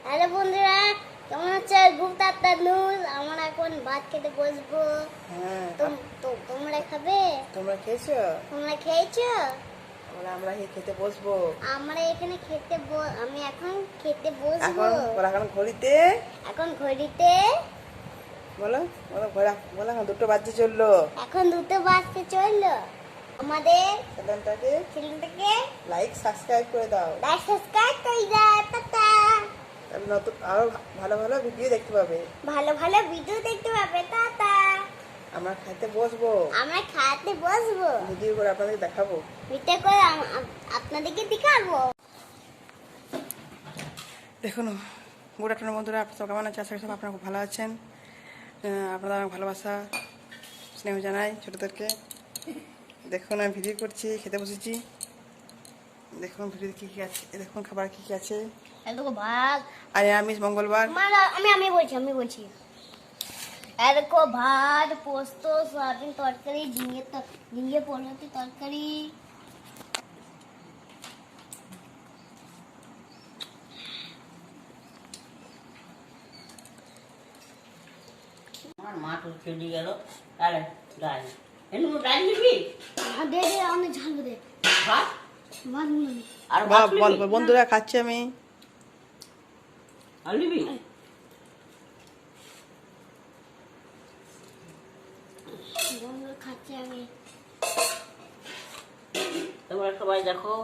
Hello বন্ধুরা, কেমন আছে? গুপ্তা তানুল। আমরা এখন ভাত খেতে বসবো। হ্যাঁ, তোমরা খাবে? তোমরা খেয়েছো? তোমরা খেয়েছো? আমরা খেতে বসবো। আমরা এখানে আমি এখন খেতে বসবো। এখন ঘড়িতে এখন ঘড়িতে বলো বলো বলো এখন 2টো বাজতে চললো। এখন 2টো বাজতে চললো। আমাদের চ্যানেলটাকে লাইক সাবস্ক্রাইব করে দাও। সাবস্ক্রাইব করে দাও। টাটা। তাহলে নতুন আরো ভালো ভালো ভিডিও দেখতে পাবে। ভালো ভালো ভিডিও দেখতে পাবে। টাটা। আমরা খেতে বসবো। আমরা খেতে বসবো। ভিডিও করে আপনাদের দেখাবো। ভিডিও করে আপনাদেরকে দেখাবো। দেখুন গুড আফটারনুন বন্ধুরা, আপনারা কেমন আছেন? আশা করি সব আপনারা খুব ভালো আছেন। আপনারা অনেক ভালোবাসা স্নেহ জানাই ছোটোদেরকে। দেখুন আমি ভিডিও করছি, খেতে বসেছি। দেখুন ভিডিওতে কী কী আছে, দেখুন খাবার কী কী আছে। দেখো ভাত, আর আমিষ মঙ্গলবার। আমি বলছি দেখো ভাত, পোস্ত, সয়াবিন তরকারি, ঝিঙে পনেরটি তরকারি, আমার মা তো চলে গেল। তাহলে ডাল এমনি ডাল নিবি? দে অনেক ঝাল দে ভাত ভাত নিবি। আর ভাত নিবি? বন্ধুরা খাচ্ছি আমি। আর নিবি? খাচ্ছি আমি। তোমরা সবাই দেখো।